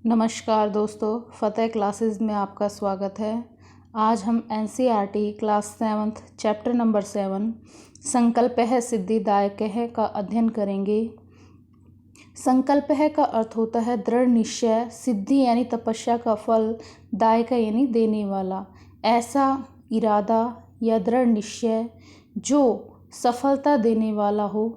नमस्कार दोस्तों, फ़तेह क्लासेस में आपका स्वागत है। आज हम एनसीईआरटी क्लास 7 चैप्टर नंबर 7 संकल्पः सिद्धिदायकः का अध्ययन करेंगे। संकल्पः का अर्थ होता है दृढ़ निश्चय, सिद्धि यानी तपस्या का फल, दायक यानी देने वाला। ऐसा इरादा या दृढ़ निश्चय जो सफलता देने वाला हो।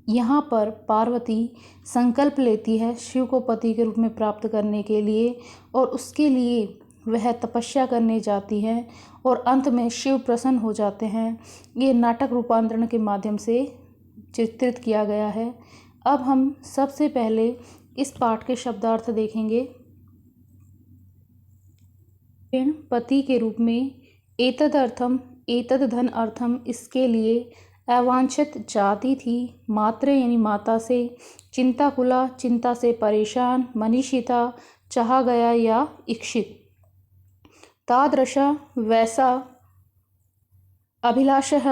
यहाँ पर पार्वती संकल्प लेती है शिव को पति के रूप में प्राप्त करने के लिए और उसके लिए वह तपस्या करने जाती है और अंत में शिव प्रसन्न हो जाते हैं। ये नाटक रूपांतरण के माध्यम से चित्रित किया गया है। अब हम सबसे पहले इस पाठ के शब्दार्थ देखेंगे। पति के रूप में एतदर्थम एतद धन अर्थम, इसके लिए अवांछित जाति थी, मात्र यानी माता से, चिंताकुला चिंता से परेशान, मनीषिता चाहा गया या इच्छित, तादृशा वैसा, अभिलाषः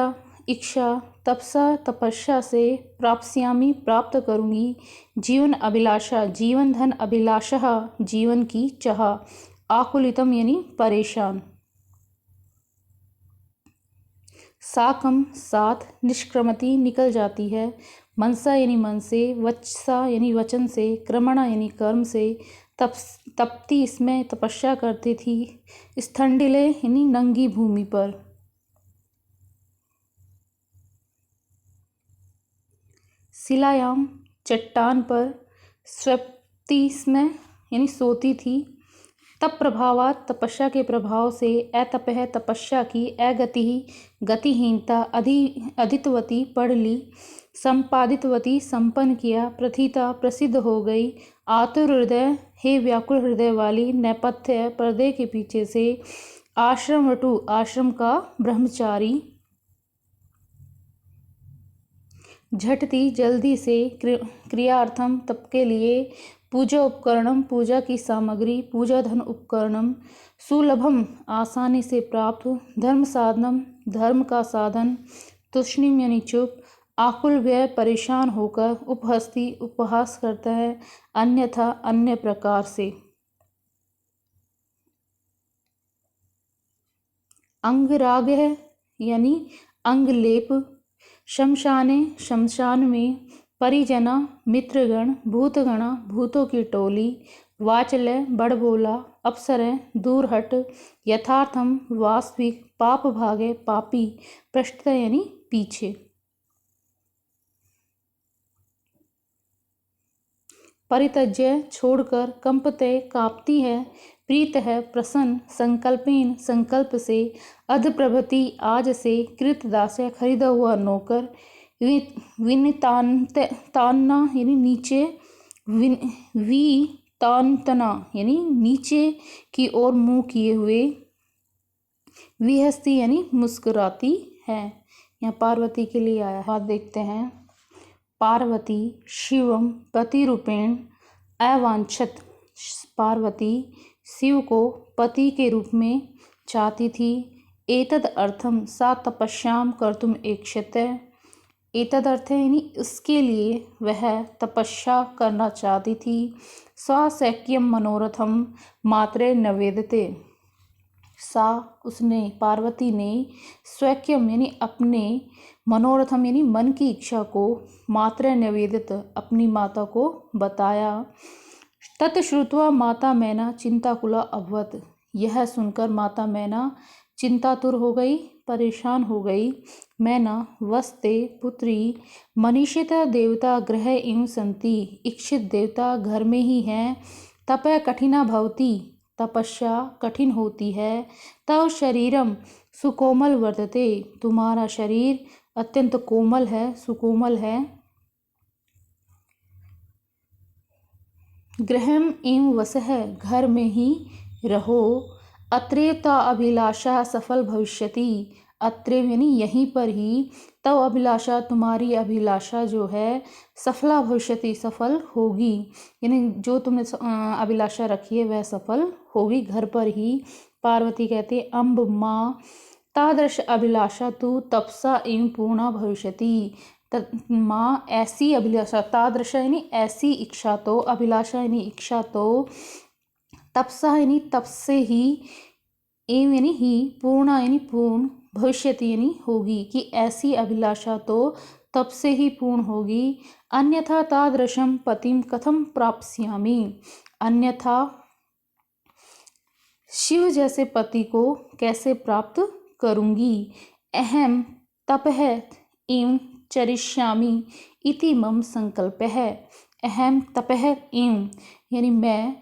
इच्छा, तपसा तपस्या से, प्राप्स्यामि प्राप्त करूँगी, जीवन अभिलाषा जीवन, धन अभिलाषः जीवन की चाह, आकुलितम यानी परेशान, साकम साथ, निष्क्रमति निकल जाती है, मनसा यानी मन से, वचसा यानी वचन से, क्रमणा यानी कर्म से, तपती इसमें तपस्या करती थी, स्थंडिले यानी नंगी भूमि पर, शिलायाम चट्टान पर, स्वप्ति इसमें यानी सोती थी, तप प्रभावात तपस्या के प्रभाव से, अतपह तपस्या की, अगति गतिहीनता, अधितवती पढ़ ली, संपादितवती संपन्न किया, प्रथिता प्रसिद्ध हो गई, आतुर हृदय हे व्याकुल हृदय वाली, नेपथ्य पर्दे के पीछे से, आश्रम वटु आश्रम का ब्रह्मचारी, झटती जल्दी से, क्रियार्थम तप के लिए, पूजा उपकरणम पूजा की सामग्री, पूजा धन उपकरणम, सुलभम आसानी से प्राप्त, धर्म साधनम धर्म का साधन, तुष्णिम यानी चुप, आकुल व्यय परेशान होकर, उपहस्ती उपहास करता है, अन्यथा अन्य प्रकार से, अंगराग है यानी अंगलेप, शमशाने शमशान में, परिजना मित्रगण, भूतगणा भूतों की टोली, वाचलय बड़बोला, अप्सरय दूर हट, यथार्थम वास्तविक, पाप भागे पापी, पृष्ठ यानी पीछे, परित्यज्य छोड़कर, कंपते कांपती है, प्रीत है प्रसन्न, संकल्पेन संकल्प से, अधप्रभति आज से, कृत दास्य खरीदा हुआ नौकर, विनितान्ना यानी नीचे, वितांतना यानी नीचे की ओर मुंह किए हुए, विहस्ती यानी मुस्कुराती है। यहाँ पार्वती के लिए आया है। बात देखते हैं। पार्वती शिवम पति रूपेण अवांछित, पार्वती शिव को पति के रूप में चाहती थी। एतद अर्थम सा तपस्याम कर्तुम इच्छते, एतद अर्थ यानी इसके लिए वह तपस्या करना चाहती थी। स्वशक्यम मनोरथम मात्रे नवेदते, सा उसने पार्वती ने, स्वक्यम यानी अपने, मनोरथम यानी मन की इच्छा को, मात्रे निवेदित अपनी माता को बताया। तत्श्रुत्वा माता मैना चिंताकुला अभवत, यह सुनकर माता मैना चिंतातुर हो गई, परेशान हो गई। मैना वस्ते पुत्री, मनीषिता देवता ग्रह एवं संति, इच्छित देवता घर में ही हैं। तपय कठिना भवती, तपस्या कठिन होती है। तव शरीरम सुकोमल वर्तते, तुम्हारा शरीर अत्यंत कोमल है, सुकोमल है। गृहम एवं वसह, घर में ही रहो। अत्रेता अभिलाषा सफल भविष्यति, अत्रेव यानी यहीं पर ही, तव अभिलाषा तुम्हारी अभिलाषा जो है, सफला भविष्यति सफल होगी, यानी जो तुमने अभिलाषा रखी है वह सफल होगी घर पर ही। पार्वती कहते अम्ब माँ, तादृश अभिलाषा तु तपसा एवं पूर्णा भविष्यति, माँ ऐसी अभिलाषा, तादृश यानी ऐसी इच्छा तो, अभिलाषा यानी इच्छा तो, तपसा यानी तप से ही, एव यानी ही, पूर्णा यानी पूर्ण, भविष्यति यानी होगी, कि ऐसी अभिलाषा तो तब से ही पूर्ण होगी। अन्यथा तादृशम पतिम कथम प्राप्स्यामि, अन्यथा शिव जैसे पति को कैसे प्राप्त करूंगी। अहम तपः एवं चरिष्यामि इति मम संकल्प है। अहम तपः एवं यानी मैं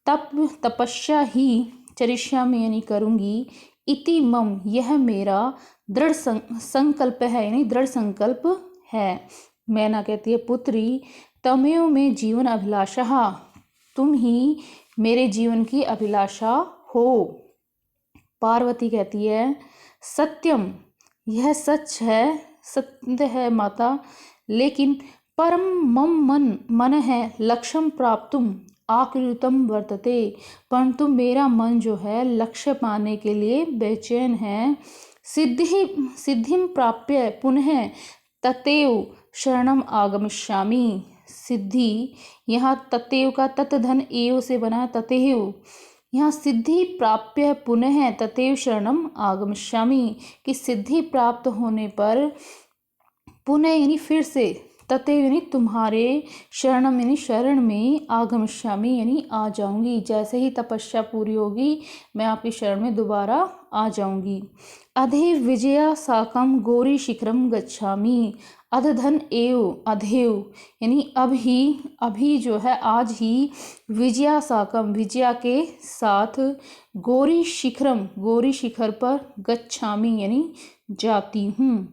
तपस्या ही, चरिष्यामि यानी करूंगी, इति मम यह मेरा दृढ़ संकल्प है, यानी दृढ़ संकल्प है। मैना कहती है पुत्री तमेव में जीवन अभिलाषा, तुम ही मेरे जीवन की अभिलाषा हो। पार्वती कहती है सत्यम, यह सच है, सत्य है माता, लेकिन परम मम मन है लक्ष्यम प्राप्तुम आकृतम वर्तते, परंतु मेरा मन जो है लक्ष्य पाने के लिए बेचैन है। सिद्धिम प्राप्य पुनः ततेव शरणम आगमिष्यामि, सिद्धि यहाँ ततेव का तत्धन एव से बना, ततेव यहाँ सिद्धि प्राप्य पुनः ततेव शरणम आगमिष्यामि, कि सिद्धि प्राप्त होने पर पुनः यानी फिर से, ततेव यानी तुम्हारे, शरणम यानी शरण में, आगमिष्यामि यानी आ जाऊंगी, जैसे ही तपस्या पूरी होगी मैं आपकी शरण में दोबारा आ जाऊंगी। अधे विजया साकम गौरी शिखरम गच्छामि, अधधन एव, अधेव यानी अभी जो है आज ही, विजया साकम विजया के साथ, गौरी शिखरम गौरी शिखर पर, गच्छामि यानी जाती हूँ।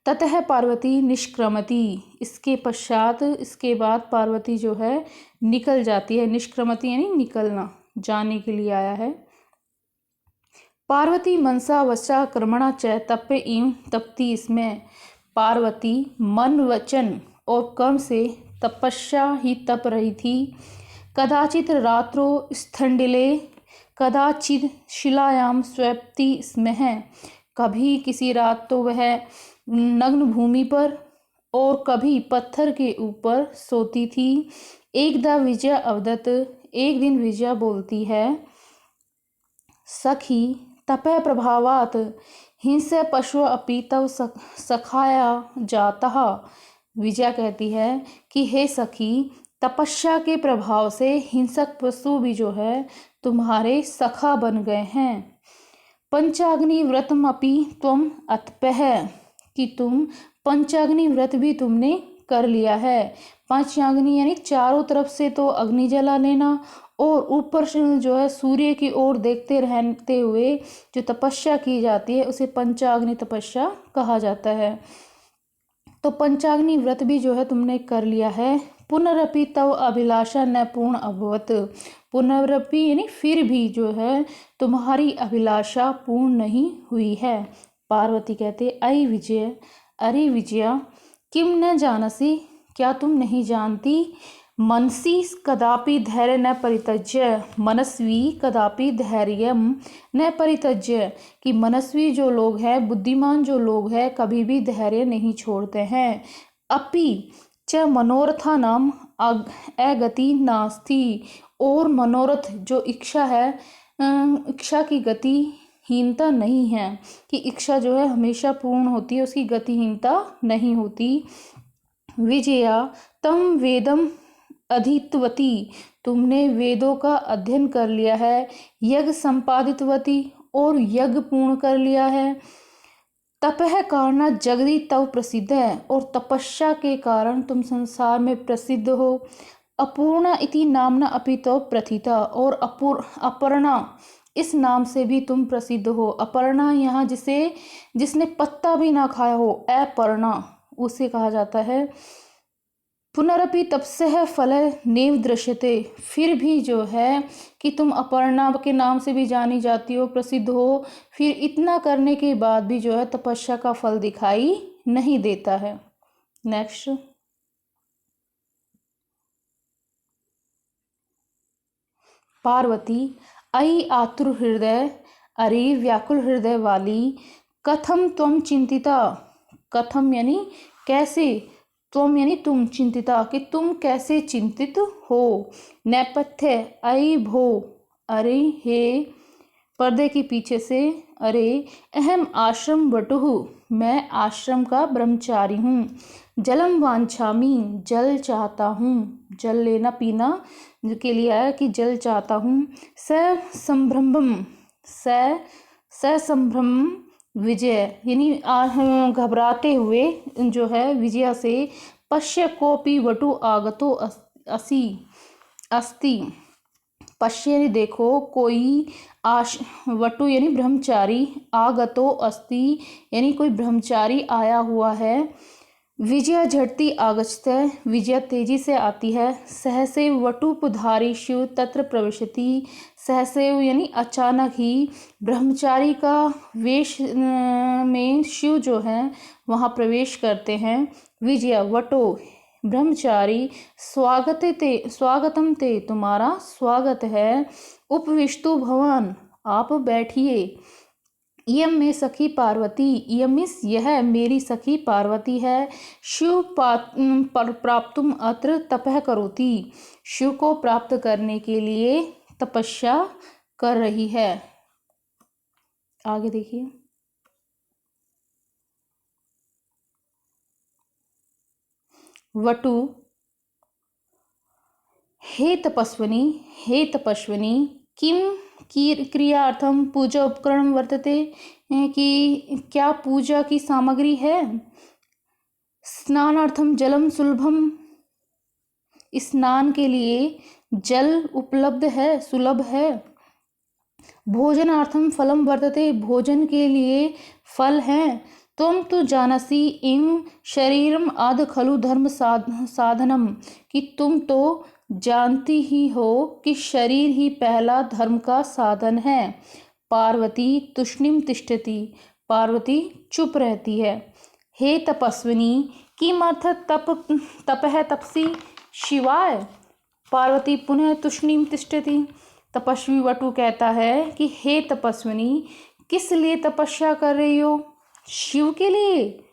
ततः पार्वती निष्क्रमति, इसके पश्चात, इसके बाद पार्वती जो है निकल जाती है। निष्क्रमति यानी निकलना, जाने के लिए आया है। पार्वती मनसा वचा कर्मणा च तप एवं तपती, इसमें पार्वती मन वचन और कर्म से तपस्या ही तप रही थी। कदाचित रात्रो स्थंडिले कदाचित शिलायाम स्वप्ति स्मः, कभी किसी रात तो वह नग्न भूमि पर और कभी पत्थर के ऊपर सोती थी। एकदा विजया अवदत, एक दिन विजया बोलती है सखी तपः प्रभावात हिंसा पशु अपि तव सखाया जातः, विजया कहती है कि हे सखी, तपस्या के प्रभाव से हिंसक पशु भी जो है तुम्हारे सखा बन गए हैं। पंचाग्नि व्रतमपि त्वम अतपः, कि तुम पंचाग्नि व्रत भी तुमने कर लिया है। पंचाग्नि यानी चारों तरफ से तो अग्नि जला लेना, और ऊपर से जो है सूर्य की ओर देखते रहते हुए जो तपस्या की जाती है उसे पंचाग्नि तपस्या कहा जाता है। तो पंचाग्नि व्रत भी जो है तुमने कर लिया है। पुनरपि तव अभिलाषा न पूर्ण अभवत, पुनरपि यानी फिर भी जो है तुम्हारी अभिलाषा पूर्ण नहीं हुई है। पार्वती कहते अय विजय, अरे विजया, किम न जानसी, क्या तुम नहीं जानती, मनसी कदापि धैर्य न परित्यज्य, मनस्वी कदापि धैर्यम न परित्यज्य, कि मनस्वी जो लोग हैं, बुद्धिमान जो लोग हैं, कभी भी धैर्य नहीं छोड़ते हैं। अपि च मनोरथा नाम अगति नास्ति, और मनोरथ जो इच्छा है, इच्छा की गति हीनता नहीं है, कि इच्छा जो है हमेशा पूर्ण होती है, उसकी गतिहीनता नहीं होती। विजया तम वेदम अधीतवती, तुमने वेदों का अध्ययन कर लिया है। यज्ञ संपादितवती, और यज्ञ पूर्ण कर लिया है। तपह कारण जगदी तव प्रसिद्ध है, और तपस्या के कारण तुम संसार में प्रसिद्ध हो। अपूर्णा इति नामना अपि तव प्रथिता, और अपर्णा इस नाम से भी तुम प्रसिद्ध हो। अपर्णा यहाँ जिसने पत्ता भी ना खाया हो, अपर्णा उसे कहा जाता है। पुनरपि तपस्या फल नेव दृश्यते, फिर भी जो है कि तुम अपर्णा के नाम से भी जानी जाती हो, प्रसिद्ध हो, फिर इतना करने के बाद भी जो है तपस्या का फल दिखाई नहीं देता है। नेक्स्ट, पार्वती अयि आतुर हृदय, अरे व्याकुल हृदय वाली, कथम त्वम चिंतिता, कथम यानी कैसे, तुम यानी तुम, चिंतिता कि तुम कैसे चिंतित हो। नेपथ्य आई भो, अरे हे, पर्दे के पीछे से, अरे, अहम आश्रम वटुः, मैं आश्रम का ब्रह्मचारी हूँ। जलम वांछामि, जल चाहता हूँ, जल लेना पीना के लिए आया कि जल चाहता हूँ। संभ्रमम, संभ्रम विजय यानी घबराते हुए जो है विजया से। पश्य कोपि वटु आगतो असि अस्ति, पश्य यानी देखो, कोई वटु यानी ब्रह्मचारी, आगतो अस्ति यानी कोई ब्रह्मचारी आया हुआ है। विजया झटति आगच्छते, विजया तेजी से आती है। सहसैव वटुपधारी शिव तत्र प्रविशति, सहसैव यानी अचानक ही, ब्रह्मचारी का वेश में शिव जो है वहाँ प्रवेश करते हैं। विजया वटो ब्रह्मचारी, स्वागतम ते, तुम्हारा स्वागत है। उपविष्टु भवान, आप बैठिए। इयम में सखी पार्वती, इयमिस यह मेरी सखी पार्वती है। शिव प्राप्तुम अत्र तपः करोति, शिव को प्राप्त करने के लिए तपस्या कर रही है। आगे देखिए। वटु, हे तपस्विनी, हे तपस्विनी, किम क्रियार्थम पूजा उपकरण वर्तते, कि क्या पूजा की सामग्री है। स्नानार्थम जलम सुलभम, स्नान के लिए जल उपलब्ध है, सुलभ है। भोजनार्थम फलम वर्तते, भोजन के लिए फल है। तुम तो जानसी इम शरीरम आद खलु धर्म साधनम, कि तुम तो जानती ही हो कि शरीर ही पहला धर्म का साधन है। पार्वती तुष्णिम तिष्ठति, पार्वती चुप रहती है। हे तपस्विनी, किमर्थ तपः तपसी शिवाय, पार्वती पुनः तुष्णिम तिष्ठति, तपस्वी वटु कहता है कि हे तपस्विनी, किस लिए तपस्या कर रही हो, शिव के लिए।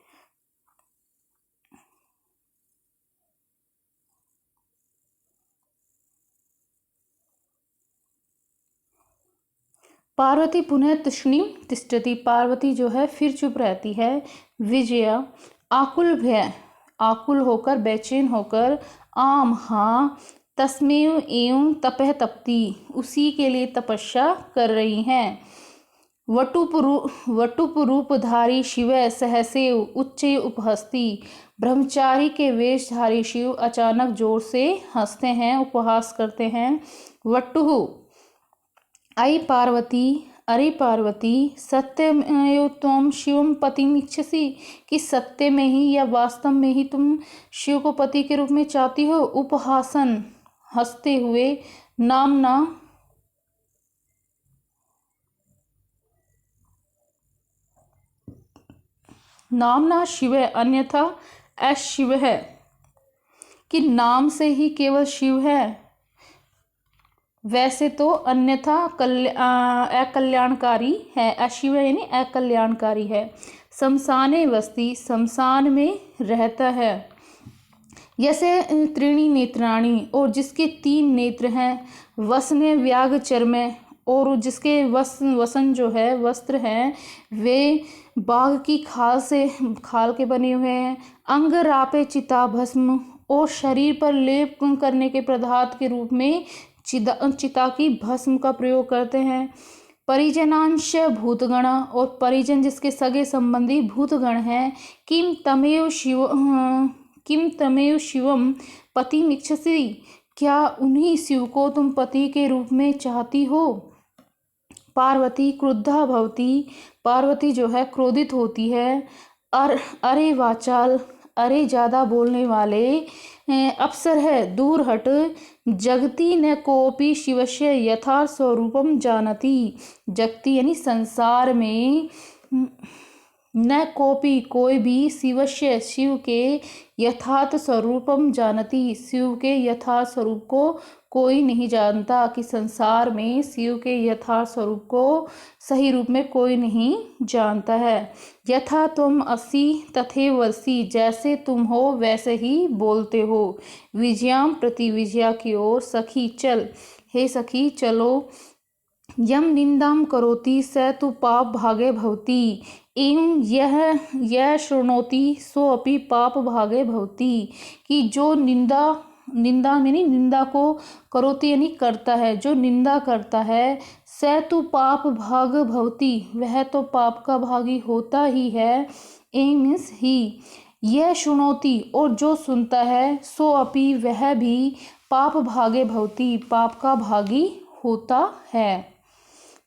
पार्वती पुनः तुष्णिम तिष्ठति, पार्वती जो है फिर चुप रहती है। विजया आकुल भय, आकुल होकर, बेचैन होकर, आम हाँ, तस्मेव एवं तपः तपती, उसी के लिए तपस्या कर रही हैं। वटुपरूपधारी शिव सहसेव उच्चे उपहस्ती, ब्रह्मचारी के वेशधारी शिव अचानक जोर से हंसते हैं, उपहास करते हैं। वटुः आई पार्वती, अरे पार्वती, सत्यमेव त्वं शिवं पतिम इच्छसि, कि सत्य में ही या वास्तव में ही तुम शिव को पति के रूप में चाहती हो। उपहासन हंसते हुए। नामना शिव अन्यथा अशिव है, कि नाम से ही केवल शिव है, वैसे तो अन्यथा अकल्याणकारी है। अशिव यानी अकल्याणकारी है। शमशाने वस्ती, शमशान में रहता है। जैसे त्रीणी नेत्राणी, और जिसके 3 नेत्र हैं। वसने व्याघ चर्म, और जिसके वसन जो है वस्त्र हैं वे बाघ की खाल के बने हुए हैं। अंग रापे चिता भस्म, और शरीर पर लेप करने के पदार्थ के रूप में चिता की भस्म का प्रयोग करते हैं। परिजनांश भूतगण, और परिजन जिसके सगे संबंधी भूतगण हैं। किम तमेव शिवम पतिम इच्छसि, क्या उन्हीं शिव को तुम पति के रूप में चाहती हो। पार्वती क्रुद्धा भवती, पार्वती जो है क्रोधित होती है। अरे वाचाल, अरे ज़्यादा बोलने वाले, अप्सर है, दूर हट। जगती न कोपि शिवस्य यथार्थ स्वरूपम जानती, जगती यानी संसार में न कोपी कोई भी शिवस्य शिव के यथार्थ स्वरूपम जानती, शिव के यथार्थ स्वरूप को कोई नहीं जानता, कि संसार में शिव के यथार्थ स्वरूप को सही रूप में कोई नहीं जानता है। यथा तुम असि तथैव वसी, जैसे तुम हो वैसे ही बोलते हो। विजयाम प्रति विजया की ओर, सखी चल, हे सखी चलो। यम निंदाम करोति स तु पाप भागे भवति, एवं यह शृणोति सो अपि पाप भागे भवति, कि जो निंदा यानी निंदा को करोति यानी करता है, जो निंदा करता है, स तु पाप भाग भवति, वह तो पाप का भागी होता ही है। एवं मीन्स ही, यह शृणोति और जो सुनता है, सो अपि वह भी पाप भागे भवति, पाप का भागी होता है।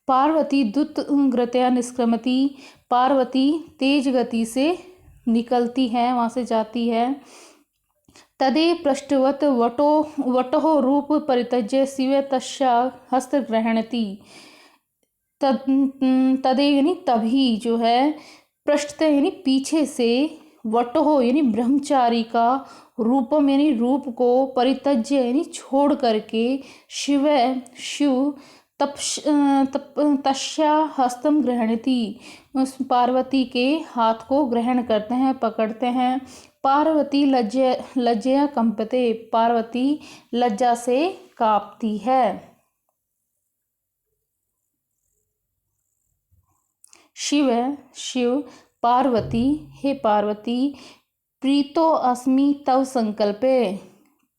पार्वती द्रुत गत्या निष्क्रमति, पार्वती तेज गति से निकलती है, वहाँ से जाती है। तदे पृष्ठवत वटो रूप परित्यज्य शिव तस्या हस्त ग्रहणति, तदे यानी तभी जो है, पृष्ठ यानी पीछे से, वटो यानी ब्रह्मचारी का, रूपम यानी रूप को, परित्यज्य यानी छोड़ करके, शिव तस्या हस्तम ग्रहणति, उस पार्वती के हाथ को ग्रहण करते हैं, पकड़ते हैं। पार्वती लज्जया कंपते, पार्वती लज्जा से कांपती है। शिव पार्वती, हे पार्वती, प्रीतो अस्मि तव संकल्पे,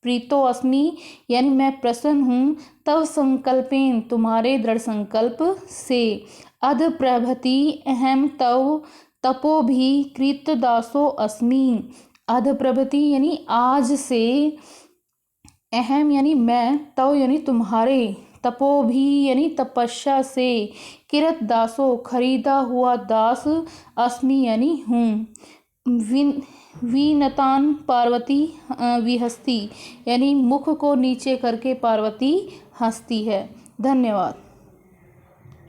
प्रीतो अस्मि यानी मैं प्रसन्न हूँ, तव संकल्पेन तुम्हारे दृढ़ संकल्प से, अध प्रभति अहम तव तपो भी कृतदासो अस्मि, अध प्रभति यानी आज से, अहम यानी मैं, तव यानी तुम्हारे, तपो भी यानी तपस्या से, किरत दासो खरीदा हुआ दास, अस्मि यानी हूँ। विनतान पार्वती विहस्ती, यानी मुख को नीचे करके पार्वती हंसती है। धन्यवाद।